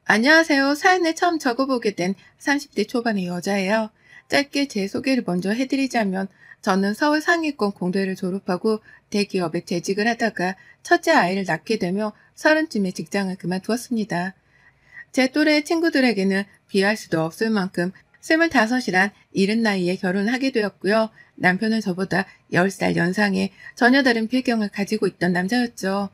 안녕하세요. 사연을 처음 적어보게 된 30대 초반의 여자예요. 짧게 제 소개를 먼저 해드리자면, 저는 서울 상위권 공대를 졸업하고 대기업에 재직을 하다가 첫째 아이를 낳게 되며 30쯤에 직장을 그만두었습니다. 제 또래 친구들에게는 비할 수도 없을 만큼 25이란 이른 나이에 결혼을 하게 되었고요. 남편은 저보다 10살 연상의 전혀 다른 배경을 가지고 있던 남자였죠.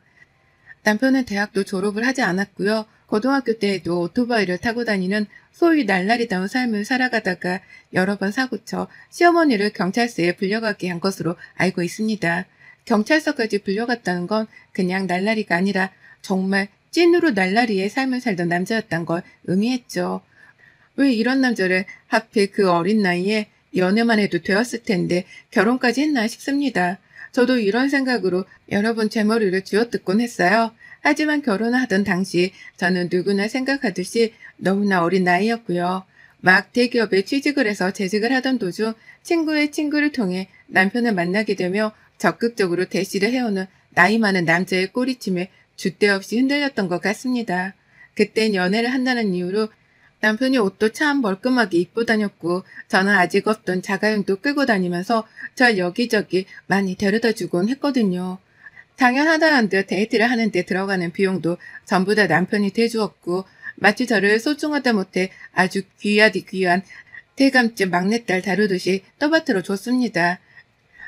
남편은 대학도 졸업을 하지 않았고요. 고등학교 때에도 오토바이를 타고 다니는 소위 날라리다운 삶을 살아가다가 여러 번 사고쳐 시어머니를 경찰서에 불려가게 한 것으로 알고 있습니다. 경찰서까지 불려갔다는 건 그냥 날라리가 아니라 정말 찐으로 날라리의 삶을 살던 남자였단 걸 의미했죠. 왜 이런 남자를 하필 그 어린 나이에 연애만 해도 되었을 텐데 결혼까지 했나 싶습니다. 저도 이런 생각으로 여러 번 제 머리를 쥐어뜯곤 했어요. 하지만 결혼을 하던 당시 저는 누구나 생각하듯이 너무나 어린 나이였고요. 막 대기업에 취직을 해서 재직을 하던 도중 친구의 친구를 통해 남편을 만나게 되며 적극적으로 대시를 해오는 나이 많은 남자의 꼬리침에 줏대 없이 흔들렸던 것 같습니다. 그땐 연애를 한다는 이유로 남편이 옷도 참 멀끔하게 입고 다녔고 저는 아직 없던 자가용도 끌고 다니면서 절 여기저기 많이 데려다 주곤 했거든요. 당연하다는 듯 데이트를 하는데 들어가는 비용도 전부 다 남편이 대주었고 마치 저를 소중하다 못해 아주 귀하디 귀한 대감집 막내딸 다루듯이 떠받들어 줬습니다.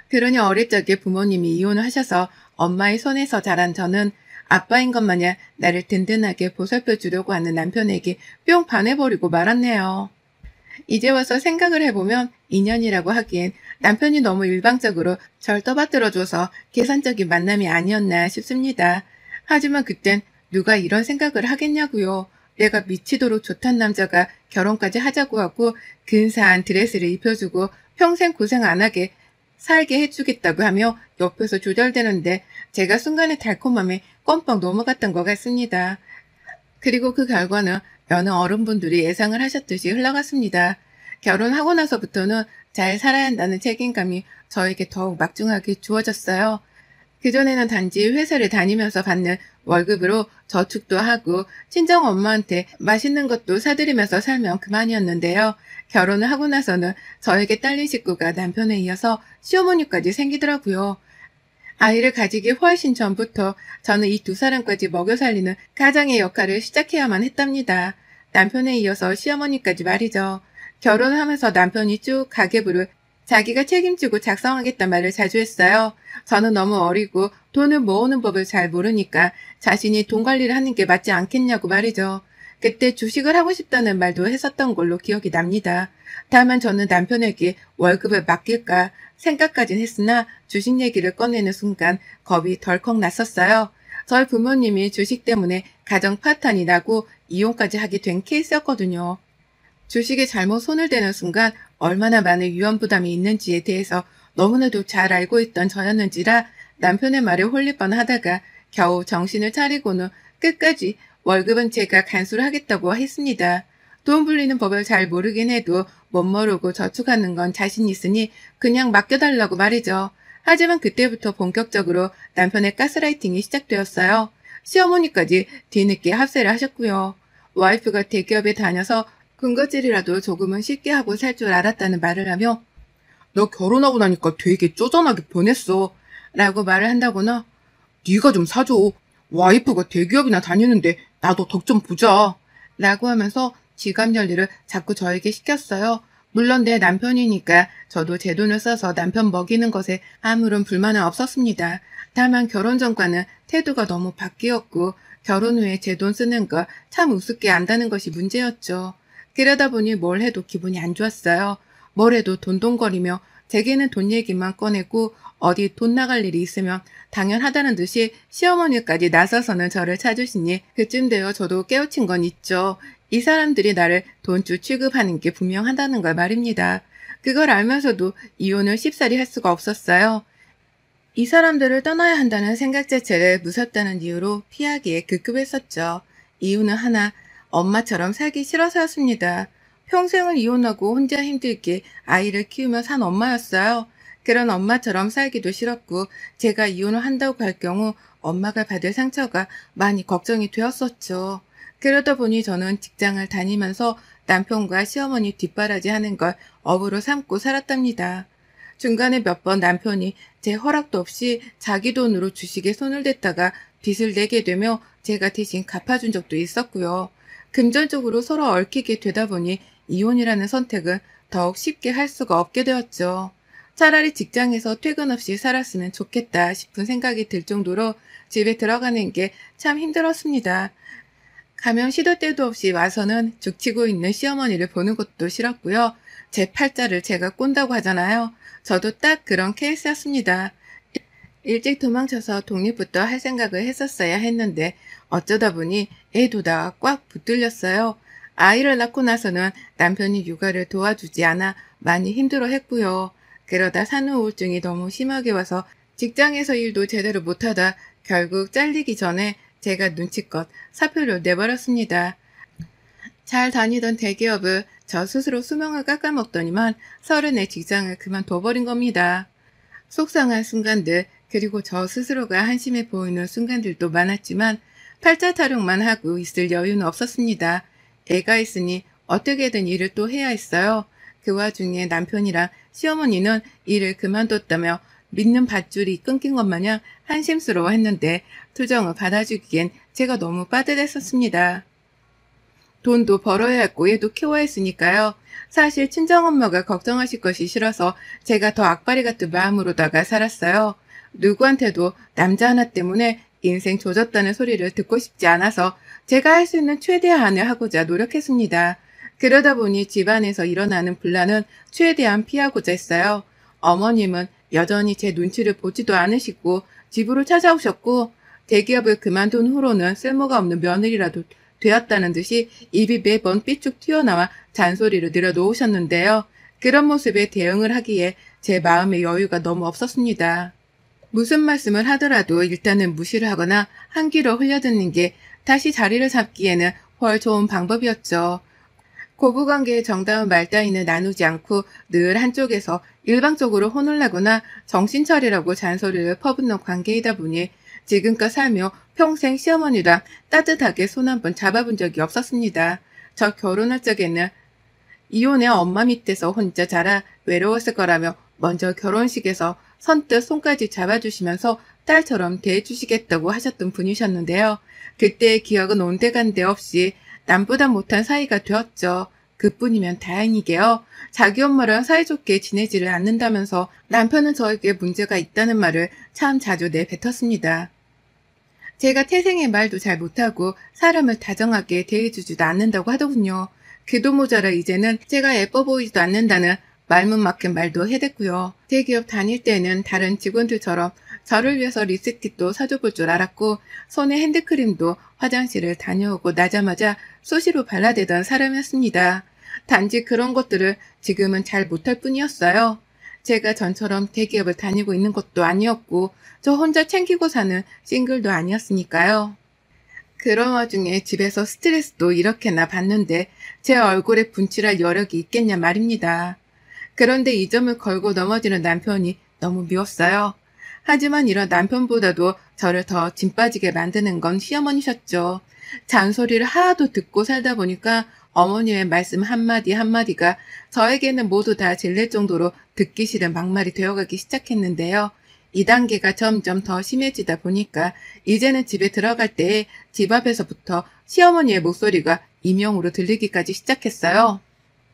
그러니 어릴 적에 부모님이 이혼을 하셔서 엄마의 손에서 자란 저는 아빠인 것 마냥 나를 든든하게 보살펴 주려고 하는 남편에게 뿅 반해버리고 말았네요. 이제 와서 생각을 해보면 인연이라고 하기엔 남편이 너무 일방적으로 절 떠받들어줘서 계산적인 만남이 아니었나 싶습니다. 하지만 그땐 누가 이런 생각을 하겠냐고요. 내가 미치도록 좋단 남자가 결혼까지 하자고 하고 근사한 드레스를 입혀주고 평생 고생 안 하게 살게 해주겠다고 하며 옆에서 조절되는데 제가 순간의 달콤함에 껌뻑 넘어갔던 것 같습니다. 그리고 그 결과는 여느 어른분들이 예상을 하셨듯이 흘러갔습니다. 결혼하고 나서부터는 잘 살아야 한다는 책임감이 저에게 더욱 막중하게 주어졌어요. 그전에는 단지 회사를 다니면서 받는 월급으로 저축도 하고 친정 엄마한테 맛있는 것도 사드리면서 살면 그만이었는데요. 결혼을 하고 나서는 저에게 딸린 식구가 남편에 이어서 시어머니까지 생기더라고요. 아이를 가지기 훨씬 전부터 저는 이 두 사람까지 먹여 살리는 가장의 역할을 시작해야만 했답니다. 남편에 이어서 시어머니까지 말이죠. 결혼을 하면서 남편이 쭉 가계부를 자기가 책임지고 작성하겠다는 말을 자주 했어요. 저는 너무 어리고 돈을 모으는 법을 잘 모르니까 자신이 돈 관리를 하는 게 맞지 않겠냐고 말이죠. 그때 주식을 하고 싶다는 말도 했었던 걸로 기억이 납니다. 다만 저는 남편에게 월급을 맡길까 생각까진 했으나 주식 얘기를 꺼내는 순간 겁이 덜컥 났었어요. 저희 부모님이 주식 때문에 가정 파탄이 나고 이혼까지 하게 된 케이스였거든요. 주식에 잘못 손을 대는 순간 얼마나 많은 위험 부담이 있는지에 대해서 너무나도 잘 알고 있던 저였는지라 남편의 말에 홀릴 뻔하다가 겨우 정신을 차리고는 끝까지 월급은 제가 간수를 하겠다고 했습니다. 돈 불리는 법을 잘 모르긴 해도 못 모르고 저축하는 건 자신 있으니 그냥 맡겨달라고 말이죠. 하지만 그때부터 본격적으로 남편의 가스라이팅이 시작되었어요. 시어머니까지 뒤늦게 합세를 하셨고요. 와이프가 대기업에 다녀서 군것질이라도 조금은 쉽게 하고 살 줄 알았다는 말을 하며 너 결혼하고 나니까 되게 쪼잔하게 변했어 라고 말을 한다거나 네가 좀 사줘. 와이프가 대기업이나 다니는데 나도 덕 좀 보자 라고 하면서 지갑 열일을 자꾸 저에게 시켰어요. 물론 내 남편이니까 저도 제 돈을 써서 남편 먹이는 것에 아무런 불만은 없었습니다. 다만 결혼 전과는 태도가 너무 바뀌었고 결혼 후에 제 돈 쓰는 거 참 우습게 안다는 것이 문제였죠. 그러다 보니 뭘 해도 기분이 안 좋았어요. 뭘 해도 돈돈거리며 제게는 돈 얘기만 꺼내고 어디 돈 나갈 일이 있으면 당연하다는 듯이 시어머니까지 나서서는 저를 찾으시니 그쯤 되어 저도 깨우친 건 있죠. 이 사람들이 나를 돈주 취급하는 게 분명하다는 걸 말입니다. 그걸 알면서도 이혼을 쉽사리 할 수가 없었어요. 이 사람들을 떠나야 한다는 생각 자체를 무섭다는 이유로 피하기에 급급했었죠. 이유는 하나, 엄마처럼 살기 싫어서였습니다. 평생을 이혼하고 혼자 힘들게 아이를 키우며 산 엄마였어요. 그런 엄마처럼 살기도 싫었고 제가 이혼을 한다고 할 경우 엄마가 받을 상처가 많이 걱정이 되었었죠. 그러다 보니 저는 직장을 다니면서 남편과 시어머니 뒷바라지 하는 걸 업으로 삼고 살았답니다. 중간에 몇 번 남편이 제 허락도 없이 자기 돈으로 주식에 손을 댔다가 빚을 내게 되며 제가 대신 갚아준 적도 있었고요. 금전적으로 서로 얽히게 되다 보니 이혼이라는 선택은 더욱 쉽게 할 수가 없게 되었죠. 차라리 직장에서 퇴근 없이 살았으면 좋겠다 싶은 생각이 들 정도로 집에 들어가는 게 참 힘들었습니다. 가면 시도 때도 없이 와서는 죽치고 있는 시어머니를 보는 것도 싫었고요. 제 팔자를 제가 꼰다고 하잖아요. 저도 딱 그런 케이스였습니다. 일찍 도망쳐서 독립부터 할 생각을 했었어야 했는데 어쩌다 보니 애도다 꽉 붙들렸어요. 아이를 낳고 나서는 남편이 육아를 도와주지 않아 많이 힘들어했고요. 그러다 산후 우울증이 너무 심하게 와서 직장에서 일도 제대로 못하다 결국 잘리기 전에 제가 눈치껏 사표를 내버렸습니다. 잘 다니던 대기업을 저 스스로 수명을 깎아먹더니만 30에 직장을 그만둬버린 겁니다. 속상한 순간들, 그리고 저 스스로가 한심해 보이는 순간들도 많았지만 팔자 타령만 하고 있을 여유는 없었습니다. 애가 있으니 어떻게든 일을 또 해야 했어요. 그 와중에 남편이랑 시어머니는 일을 그만뒀다며 믿는 밧줄이 끊긴 것 마냥 한심스러워했는데 투정을 받아주기엔 제가 너무 빠듯했었습니다. 돈도 벌어야 했고 얘도 키워야 했으니까요. 사실 친정엄마가 걱정하실 것이 싫어서 제가 더 악바리 같은 마음으로다가 살았어요. 누구한테도 남자 하나 때문에 인생 조졌다는 소리를 듣고 싶지 않아서 제가 할 수 있는 최대한을 하고자 노력했습니다. 그러다 보니 집안에서 일어나는 분란은 최대한 피하고자 했어요. 어머님은 여전히 제 눈치를 보지도 않으시고 집으로 찾아오셨고 대기업을 그만둔 후로는 쓸모가 없는 며느리라도 되었다는 듯이 입이 매번 삐쭉 튀어나와 잔소리를 늘어놓으셨는데요. 그런 모습에 대응을 하기에 제 마음의 여유가 너무 없었습니다. 무슨 말씀을 하더라도 일단은 무시를 하거나 한 귀로 흘려듣는 게 다시 자리를 잡기에는 훨 좋은 방법이었죠. 고부관계의 정다운 말 따위는 나누지 않고 늘 한쪽에서 일방적으로 혼을 내거나 정신 차리라고 잔소리를 퍼붓는 관계이다 보니 지금껏 살며 평생 시어머니랑 따뜻하게 손 한 번 잡아본 적이 없었습니다. 저 결혼할 적에는 이혼해 엄마 밑에서 혼자 자라 외로웠을 거라며 먼저 결혼식에서 선뜻 손까지 잡아주시면서 딸처럼 대해주시겠다고 하셨던 분이셨는데요. 그때의 기억은 온데간데 없이 남보다 못한 사이가 되었죠. 그뿐이면 다행이게요. 자기 엄마랑 사이좋게 지내지를 않는다면서 남편은 저에게 문제가 있다는 말을 참 자주 내뱉었습니다. 제가 태생의 말도 잘 못하고 사람을 다정하게 대해주지도 않는다고 하더군요. 그도 모자라 이제는 제가 예뻐 보이지도 않는다는 말문 막힌 말도 해댔고요. 대기업 다닐 때는 다른 직원들처럼 저를 위해서 립스틱도 사줘볼 줄 알았고 손에 핸드크림도 화장실을 다녀오고 나자마자 수시로 발라대던 사람이었습니다. 단지 그런 것들을 지금은 잘 못할 뿐이었어요. 제가 전처럼 대기업을 다니고 있는 것도 아니었고 저 혼자 챙기고 사는 싱글도 아니었으니까요. 그런 와중에 집에서 스트레스도 이렇게나 받는데 제 얼굴에 분칠할 여력이 있겠냐 말입니다. 그런데 이 점을 걸고 넘어지는 남편이 너무 미웠어요. 하지만 이런 남편보다도 저를 더 짐 빠지게 만드는 건 시어머니셨죠. 잔소리를 하도 듣고 살다 보니까 어머니의 말씀 한마디 한마디가 저에게는 모두 다 질릴 정도로 듣기 싫은 막말이 되어가기 시작했는데요. 이 단계가 점점 더 심해지다 보니까 이제는 집에 들어갈 때에 집 앞에서부터 시어머니의 목소리가 이명으로 들리기까지 시작했어요.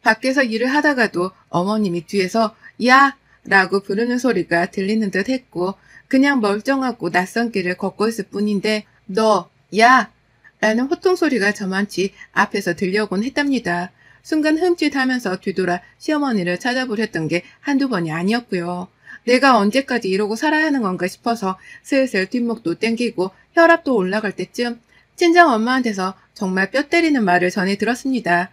밖에서 일을 하다가도 어머님이 뒤에서 야! 라고 부르는 소리가 들리는 듯 했고 그냥 멀쩡하고 낯선 길을 걷고 있을 뿐인데 너! 야! 라는 호통 소리가 저만치 앞에서 들려오곤 했답니다. 순간 흠칫하면서 뒤돌아 시어머니를 찾아보셨던 게 한두 번이 아니었고요. 내가 언제까지 이러고 살아야 하는 건가 싶어서 슬슬 뒷목도 땡기고 혈압도 올라갈 때쯤 친정엄마한테서 정말 뼈 때리는 말을 전해 들었습니다.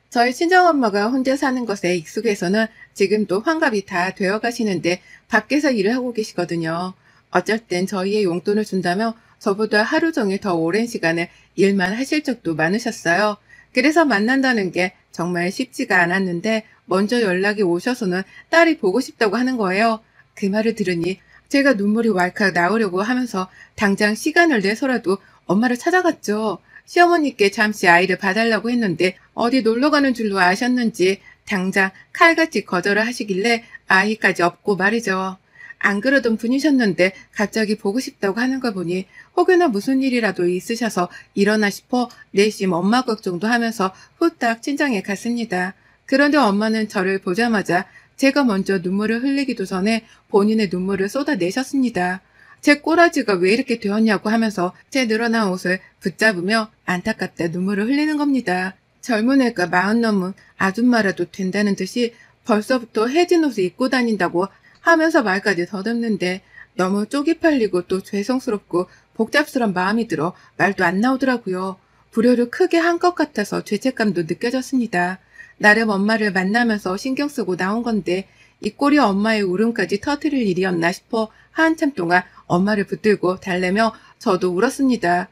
저희 친정엄마가 혼자 사는 것에 익숙해서는 지금도 환갑이 다 되어 가시는데 밖에서 일을 하고 계시거든요. 어쩔 땐 저희의 용돈을 준다며 저보다 하루 종일 더 오랜 시간을 일만 하실 적도 많으셨어요. 그래서 만난다는 게 정말 쉽지가 않았는데 먼저 연락이 오셔서는 딸이 보고 싶다고 하는 거예요. 그 말을 들으니 제가 눈물이 왈칵 나오려고 하면서 당장 시간을 내서라도 엄마를 찾아갔죠. 시어머니께 잠시 아이를 봐달라고 했는데 어디 놀러 가는 줄로 아셨는지 당장 칼같이 거절을 하시길래 아이까지 업고 말이죠. 안 그러던 분이셨는데 갑자기 보고 싶다고 하는 걸 보니 혹여나 무슨 일이라도 있으셔서 일어나 싶어 내심 엄마 걱정도 하면서 후딱 친정에 갔습니다. 그런데 엄마는 저를 보자마자 제가 먼저 눈물을 흘리기도 전에 본인의 눈물을 쏟아내셨습니다. 제 꼬라지가 왜 이렇게 되었냐고 하면서 제 늘어난 옷을 붙잡으며 안타깝다 눈물을 흘리는 겁니다. 젊은 애가 40 넘은 아줌마라도 된다는 듯이 벌써부터 해진 옷을 입고 다닌다고 하면서 말까지 더듬는데 너무 쪽이 팔리고 또 죄송스럽고 복잡스러운 마음이 들어 말도 안 나오더라고요. 불효를 크게 한 것 같아서 죄책감도 느껴졌습니다. 나름 엄마를 만나면서 신경 쓰고 나온 건데 이 꼴이 엄마의 울음까지 터뜨릴 일이었나 싶어 한참 동안 엄마를 붙들고 달래며 저도 울었습니다.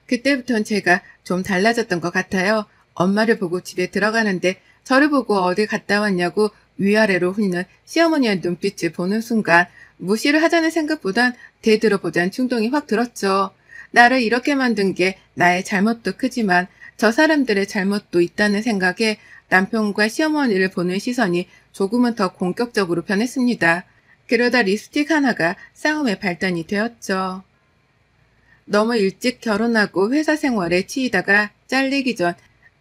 그때부터는 제가 좀 달라졌던 것 같아요. 엄마를 보고 집에 들어가는데 저를 보고 어디 갔다 왔냐고 위아래로 훑는 시어머니의 눈빛을 보는 순간 무시를 하자는 생각보단 되들어보자는 충동이 확 들었죠. 나를 이렇게 만든 게 나의 잘못도 크지만 저 사람들의 잘못도 있다는 생각에 남편과 시어머니를 보는 시선이 조금은 더 공격적으로 변했습니다. 그러다 립스틱 하나가 싸움의 발단이 되었죠. 너무 일찍 결혼하고 회사 생활에 치이다가 잘리기 전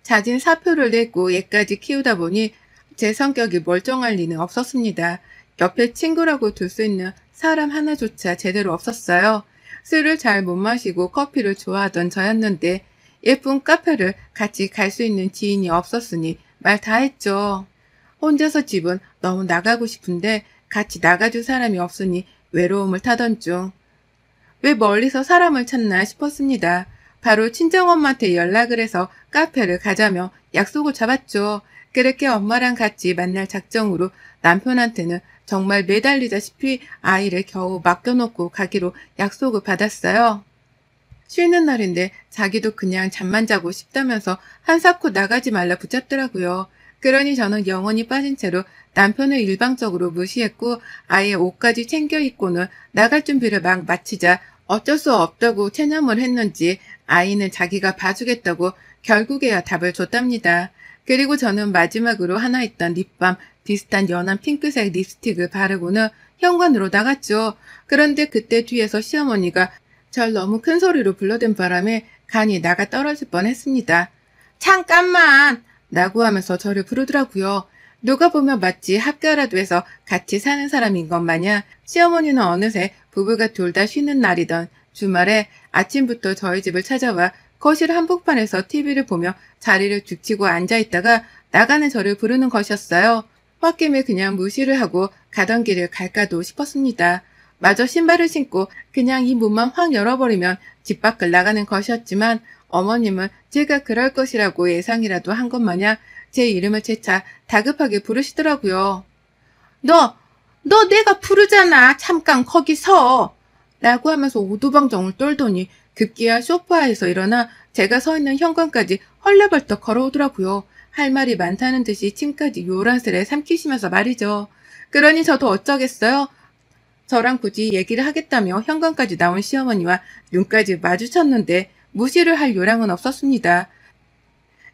자진 사표를 내고 얘까지 키우다 보니 제 성격이 멀쩡할 리는 없었습니다. 옆에 친구라고 둘 수 있는 사람 하나조차 제대로 없었어요. 술을 잘 못 마시고 커피를 좋아하던 저였는데 예쁜 카페를 같이 갈 수 있는 지인이 없었으니 말 다 했죠. 혼자서 집은 너무 나가고 싶은데 같이 나가줄 사람이 없으니 외로움을 타던 중. 왜 멀리서 사람을 찾나 싶었습니다. 바로 친정엄마한테 연락을 해서 카페를 가자며 약속을 잡았죠. 그렇게 엄마랑 같이 만날 작정으로 남편한테는 정말 매달리다시피 아이를 겨우 맡겨놓고 가기로 약속을 받았어요. 쉬는 날인데 자기도 그냥 잠만 자고 싶다면서 한사코 나가지 말라 붙잡더라고요. 그러니 저는 영원히 빠진 채로 남편을 일방적으로 무시했고 아예 옷까지 챙겨 입고는 나갈 준비를 막 마치자 어쩔 수 없다고 체념을 했는지 아이는 자기가 봐주겠다고 결국에야 답을 줬답니다. 그리고 저는 마지막으로 하나 있던 립밤 비슷한 연한 핑크색 립스틱을 바르고는 현관으로 나갔죠. 그런데 그때 뒤에서 시어머니가 절 너무 큰 소리로 불러댄 바람에 간이 나가 떨어질 뻔했습니다. 잠깐만! 라고 하면서 저를 부르더라고요. 누가 보면 마치 합가라도 해서 같이 사는 사람인 것 마냥 시어머니는 어느새 부부가 둘 다 쉬는 날이던 주말에 아침부터 저희 집을 찾아와 거실 한복판에서 TV를 보며 자리를 죽치고 앉아있다가 나가는 저를 부르는 것이었어요. 홧김에 그냥 무시를 하고 가던 길을 갈까도 싶었습니다. 마저 신발을 신고 그냥 이 문만 확 열어버리면 집 밖을 나가는 것이었지만 어머님은 제가 그럴 것이라고 예상이라도 한 것 마냥 제 이름을 재차 다급하게 부르시더라고요. 너 내가 부르잖아. 잠깐 거기 서. 라고 하면서 오두방정을 떨더니 급기야 소파에서 일어나 제가 서 있는 현관까지 헐레벌떡 걸어오더라고요. 할 말이 많다는 듯이 침까지 요란스레 삼키시면서 말이죠. 그러니 저도 어쩌겠어요. 저랑 굳이 얘기를 하겠다며 현관까지 나온 시어머니와 눈까지 마주쳤는데 무시를 할 요량은 없었습니다.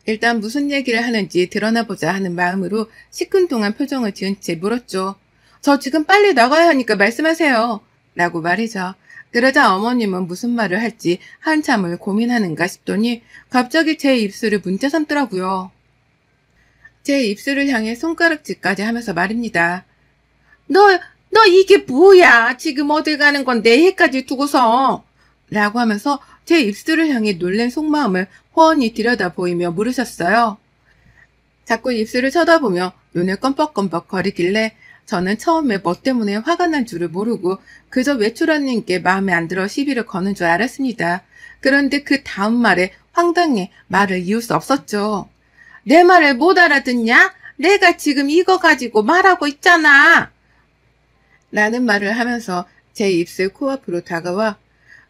일단 무슨 얘기를 하는지 드러나보자 하는 마음으로 시큰둥한 표정을 지은 채 물었죠. 저 지금 빨리 나가야 하니까 말씀하세요. 라고 말이죠. 그러자 어머님은 무슨 말을 할지 한참을 고민하는가 싶더니 갑자기 제 입술을 문자 삼더라고요. 제 입술을 향해 손가락질까지 하면서 말입니다. 너 이게 뭐야? 지금 어딜 가는 건데 해까지 두고서. 라고 하면서 제 입술을 향해 놀란 속마음을 훤히 들여다 보이며 물으셨어요. 자꾸 입술을 쳐다보며 눈을 껌뻑껌뻑 거리길래 저는 처음에 뭐 때문에 화가 난 줄을 모르고 그저 외출하는 게 마음에 안 들어 시비를 거는 줄 알았습니다. 그런데 그 다음 말에 황당해 말을 이을 수 없었죠. 내 말을 못 알아듣냐? 내가 지금 이거 가지고 말하고 있잖아. 라는 말을 하면서 제 입술 코앞으로 다가와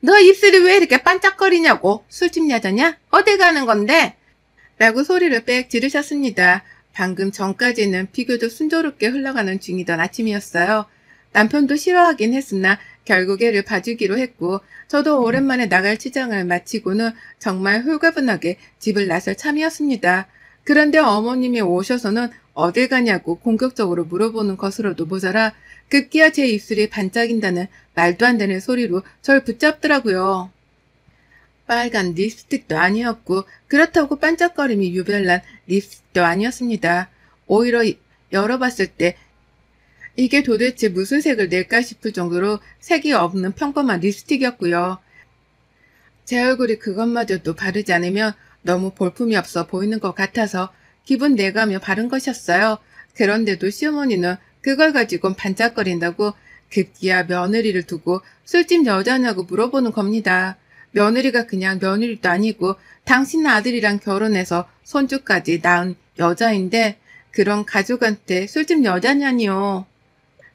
너 입술이 왜 이렇게 반짝거리냐고. 술집 여자냐? 어디 가는 건데? 라고 소리를 빽 지르셨습니다. 방금 전까지는 비교적 순조롭게 흘러가는 중이던 아침이었어요. 남편도 싫어하긴 했으나 결국 애를 봐주기로 했고 저도 오랜만에 나갈 치장을 마치고는 정말 홀가분하게 집을 나설 참이었습니다. 그런데 어머님이 오셔서는 어딜 가냐고 공격적으로 물어보는 것으로도 모자라 급기야 제 입술이 반짝인다는 말도 안 되는 소리로 절 붙잡더라고요. 빨간 립스틱도 아니었고 그렇다고 반짝거림이 유별난 립스틱도 아니었습니다. 오히려 열어봤을 때 이게 도대체 무슨 색을 낼까 싶을 정도로 색이 없는 평범한 립스틱이었고요. 제 얼굴이 그것마저도 바르지 않으면 너무 볼품이 없어 보이는 것 같아서 기분 내가며 바른 것이었어요. 그런데도 시어머니는 그걸 가지고 반짝거린다고 급기야 며느리를 두고 술집 여자냐고 물어보는 겁니다. 며느리가 그냥 며느리도 아니고 당신 아들이랑 결혼해서 손주까지 낳은 여자인데 그런 가족한테 술집 여자냐니요.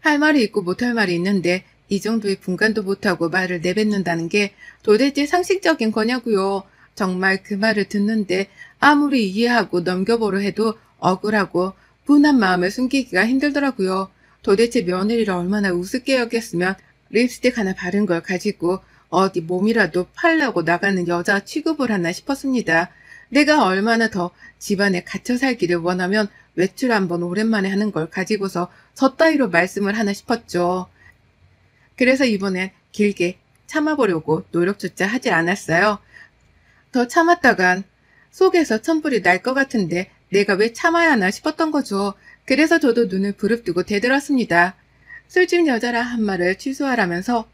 할 말이 있고 못할 말이 있는데 이 정도의 분간도 못하고 말을 내뱉는다는 게 도대체 상식적인 거냐고요. 정말 그 말을 듣는데 아무리 이해하고 넘겨보려 해도 억울하고 분한 마음을 숨기기가 힘들더라고요. 도대체 며느리를 얼마나 우습게 여겼으면 립스틱 하나 바른 걸 가지고 어디 몸이라도 팔려고 나가는 여자 취급을 하나 싶었습니다. 내가 얼마나 더 집안에 갇혀 살기를 원하면 외출 한번 오랜만에 하는 걸 가지고서 저 따위로 말씀을 하나 싶었죠. 그래서 이번엔 길게 참아보려고 노력조차 하지 않았어요. 더 참았다간 속에서 천불이 날 것 같은데 내가 왜 참아야 하나 싶었던 거죠. 그래서 저도 눈을 부릅뜨고 대들었습니다. 술집 여자라 한 말을 취소하라면서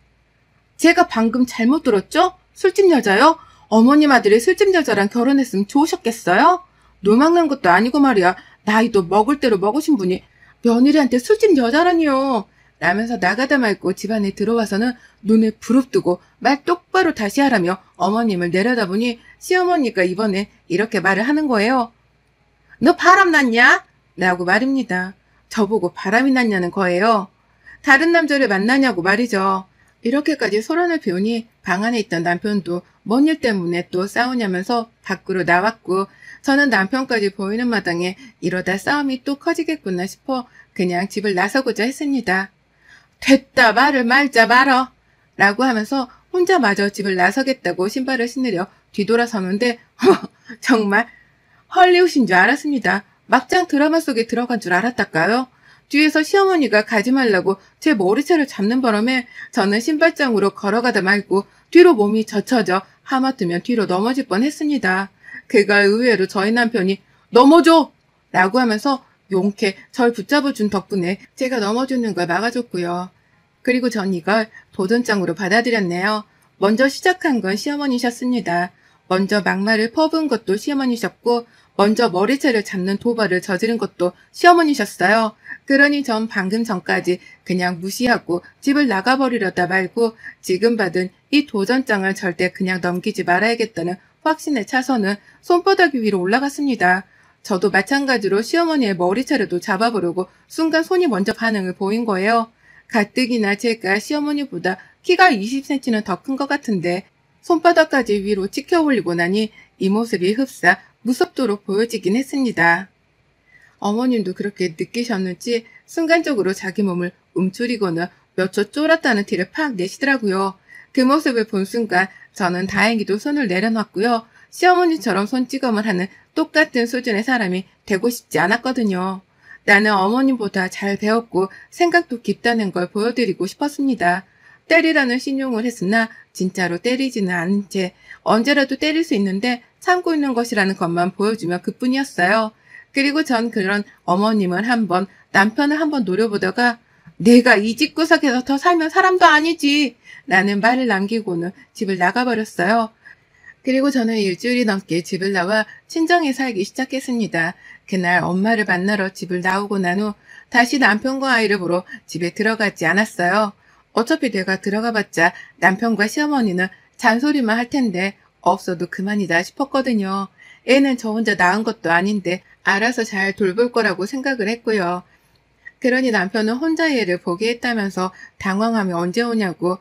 제가 방금 잘못 들었죠? 술집 여자요? 어머님 아들이 술집 여자랑 결혼했으면 좋으셨겠어요? 노망난 것도 아니고 말이야. 나이도 먹을 대로 먹으신 분이 며느리한테 술집 여자라니요. 라면서 나가다 말고 집안에 들어와서는 눈을 부릅뜨고 말 똑바로 다시 하라며 어머님을 내려다보니 시어머니가 이번에 이렇게 말을 하는 거예요. 너 바람 났냐? 라고 말입니다. 저보고 바람이 났냐는 거예요. 다른 남자를 만나냐고 말이죠. 이렇게까지 소란을 피우니 방 안에 있던 남편도 뭔 일 때문에 또 싸우냐면서 밖으로 나왔고 저는 남편까지 보이는 마당에 이러다 싸움이 또 커지겠구나 싶어 그냥 집을 나서고자 했습니다. 됐다 말을 말자 말어 라고 하면서 혼자마저 집을 나서겠다고 신발을 신으려 뒤돌아서는데 정말 헐리우드인 줄 알았습니다. 막장 드라마 속에 들어간 줄 알았달까요? 뒤에서 시어머니가 가지 말라고 제 머리채를 잡는 바람에 저는 신발장으로 걸어가다 말고 뒤로 몸이 젖혀져 하마터면 뒤로 넘어질 뻔했습니다. 그걸 의외로 저희 남편이 넘어져! 라고 하면서 용케 절 붙잡아준 덕분에 제가 넘어지는 걸 막아줬고요. 그리고 전 이걸 도전장으로 받아들였네요. 먼저 시작한 건 시어머니셨습니다. 먼저 막말을 퍼부은 것도 시어머니셨고 먼저 머리채를 잡는 도발을 저지른 것도 시어머니셨어요. 그러니 전 방금 전까지 그냥 무시하고 집을 나가버리려다 말고 지금 받은 이 도전장을 절대 그냥 넘기지 말아야겠다는 확신에 차서는 손바닥 위로 올라갔습니다. 저도 마찬가지로 시어머니의 머리채를도 잡아보려고 순간 손이 먼저 반응을 보인 거예요. 가뜩이나 제가 시어머니보다 키가 20cm는 더 큰 것 같은데 손바닥까지 위로 치켜 올리고 나니 이 모습이 흡사 무섭도록 보여지긴 했습니다. 어머님도 그렇게 느끼셨는지 순간적으로 자기 몸을 움츠리고는 몇 초 쫄았다는 티를 팍 내시더라고요. 그 모습을 본 순간 저는 다행히도 손을 내려놨고요. 시어머니처럼 손찌검을 하는 똑같은 수준의 사람이 되고 싶지 않았거든요. 나는 어머님보다 잘 배웠고 생각도 깊다는 걸 보여드리고 싶었습니다. 때리라는 신용을 했으나 진짜로 때리지는 않은 채 언제라도 때릴 수 있는데 참고 있는 것이라는 것만 보여주며 그뿐이었어요. 그리고 전 그런 어머님을 한번 남편을 한번 노려보다가 내가 이 집구석에서 더 살면 사람도 아니지 라는 말을 남기고는 집을 나가버렸어요. 그리고 저는 일주일이 넘게 집을 나와 친정에 살기 시작했습니다. 그날 엄마를 만나러 집을 나오고 난 후 다시 남편과 아이를 보러 집에 들어가지 않았어요. 어차피 내가 들어가봤자 남편과 시어머니는 잔소리만 할 텐데 없어도 그만이다 싶었거든요. 애는 저 혼자 낳은 것도 아닌데 알아서 잘 돌볼 거라고 생각을 했고요. 그러니 남편은 혼자 애를 보게 했다면서 당황하며 언제 오냐고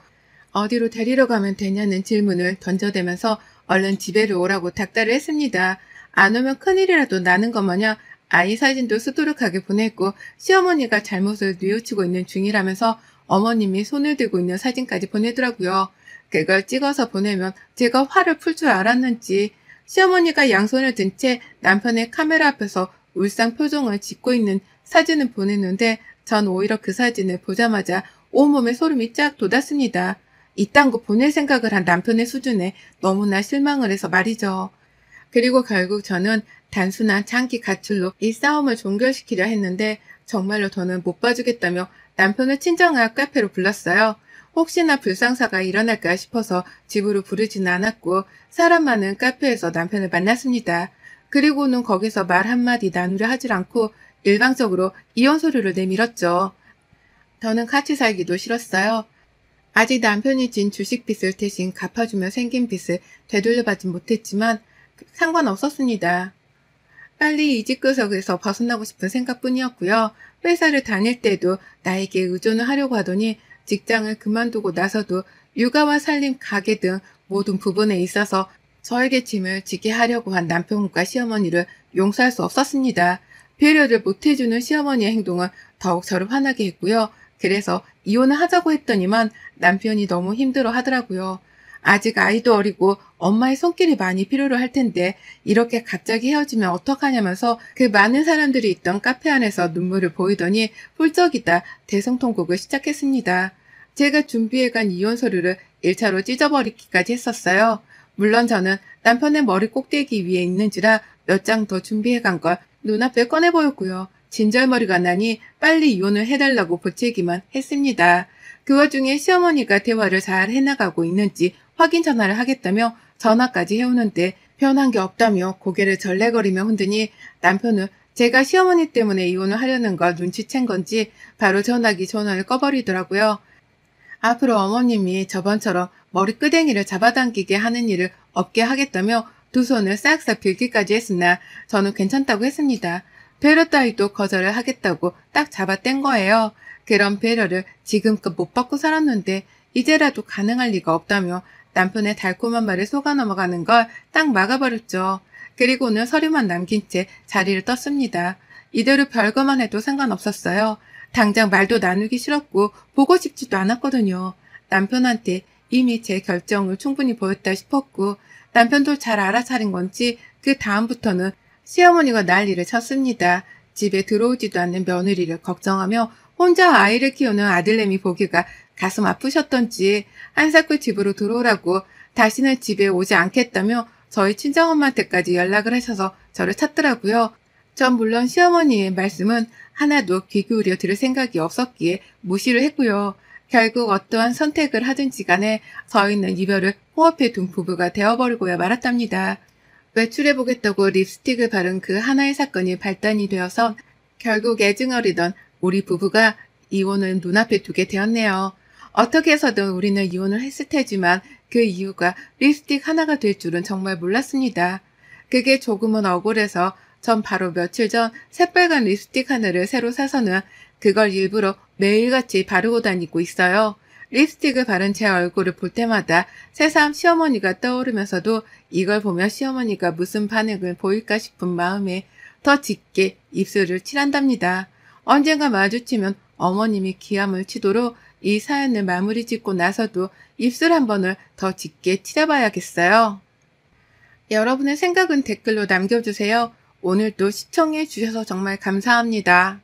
어디로 데리러 가면 되냐는 질문을 던져대면서 얼른 집에로 오라고 닥달을 했습니다. 안 오면 큰일이라도 나는 것 마냥 아이 사진도 수두룩하게 보냈고 시어머니가 잘못을 뉘우치고 있는 중이라면서 어머님이 손을 들고 있는 사진까지 보내더라고요. 그걸 찍어서 보내면 제가 화를 풀 줄 알았는지 시어머니가 양손을 든 채 남편의 카메라 앞에서 울상 표정을 짓고 있는 사진을 보냈는데 전 오히려 그 사진을 보자마자 온몸에 소름이 쫙 돋았습니다. 이딴 거 보낼 생각을 한 남편의 수준에 너무나 실망을 해서 말이죠. 그리고 결국 저는 단순한 장기 가출로 이 싸움을 종결시키려 했는데 정말로 저는 못 봐주겠다며 남편을 친정아 카페로 불렀어요. 혹시나 불상사가 일어날까 싶어서 집으로 부르지는 않았고 사람 많은 카페에서 남편을 만났습니다. 그리고는 거기서 말 한마디 나누려 하질 않고 일방적으로 이혼 서류를 내밀었죠. 저는 같이 살기도 싫었어요. 아직 남편이 진 주식빚을 대신 갚아주며 생긴 빚을 되돌려받진 못했지만 상관없었습니다. 빨리 이 집구석에서 벗어나고 싶은 생각뿐이었고요. 회사를 다닐 때도 나에게 의존을 하려고 하더니 직장을 그만두고 나서도 육아와 살림, 가게 등 모든 부분에 있어서 저에게 짐을 지게 하려고 한 남편과 시어머니를 용서할 수 없었습니다. 배려를 못해주는 시어머니의 행동은 더욱 저를 화나게 했고요. 그래서 이혼을 하자고 했더니만 남편이 너무 힘들어 하더라고요. 아직 아이도 어리고 엄마의 손길이 많이 필요로 할 텐데 이렇게 갑자기 헤어지면 어떡하냐면서 그 많은 사람들이 있던 카페 안에서 눈물을 보이더니 훌쩍이다 대성통곡을 시작했습니다. 제가 준비해간 이혼 서류를 1차로 찢어버리기까지 했었어요. 물론 저는 남편의 머리 꼭대기 위에 있는지라 몇 장 더 준비해간 걸 눈앞에 꺼내 보였고요. 진절머리가 나니 빨리 이혼을 해달라고 보채기만 했습니다. 그 와중에 시어머니가 대화를 잘 해나가고 있는지 확인 전화를 하겠다며 전화까지 해오는데 변한 게 없다며 고개를 절레거리며 흔드니 남편은 제가 시어머니 때문에 이혼을 하려는 걸 눈치챈 건지 바로 전화를 꺼버리더라고요. 앞으로 어머님이 저번처럼 머리끄댕이를 잡아당기게 하는 일을 없게 하겠다며 두 손을 싹싹 빌기까지 했으나 저는 괜찮다고 했습니다. 배려 따위도 거절을 하겠다고 딱 잡아뗀 거예요. 그런 배려를 지금껏 못 받고 살았는데 이제라도 가능할 리가 없다며 남편의 달콤한 말에 속아 넘어가는 걸 딱 막아버렸죠. 그리고는 서류만 남긴 채 자리를 떴습니다. 이대로 별거만 해도 상관없었어요. 당장 말도 나누기 싫었고 보고 싶지도 않았거든요. 남편한테 이미 제 결정을 충분히 보였다 싶었고 남편도 잘 알아차린 건지 그 다음부터는 시어머니가 난리를 쳤습니다. 집에 들어오지도 않는 며느리를 걱정하며 혼자 아이를 키우는 아들내미 보기가 가슴 아프셨던지 한사코 집으로 들어오라고 다시는 집에 오지 않겠다며 저희 친정엄마한테까지 연락을 하셔서 저를 찾더라고요. 전 물론 시어머니의 말씀은 하나도 귀 기울여 들을 생각이 없었기에 무시를 했고요. 결국 어떠한 선택을 하든지 간에 저희는 이별을 호흡해 둔 부부가 되어버리고야 말았답니다. 외출해보겠다고 립스틱을 바른 그 하나의 사건이 발단이 되어서 결국 애증어리던 우리 부부가 이혼을 눈앞에 두게 되었네요. 어떻게 해서든 우리는 이혼을 했을 테지만 그 이유가 립스틱 하나가 될 줄은 정말 몰랐습니다. 그게 조금은 억울해서 전 바로 며칠 전 새빨간 립스틱 하나를 새로 사서는 그걸 일부러 매일같이 바르고 다니고 있어요. 립스틱을 바른 제 얼굴을 볼 때마다 새삼 시어머니가 떠오르면서도 이걸 보며 시어머니가 무슨 반응을 보일까 싶은 마음에 더 짙게 입술을 칠한답니다. 언젠가 마주치면 어머님이 기함을 치도록 이 사연을 마무리 짓고 나서도 입술 한 번을 더 짙게 칠해봐야겠어요. 여러분의 생각은 댓글로 남겨주세요. 오늘도 시청해 주셔서 정말 감사합니다.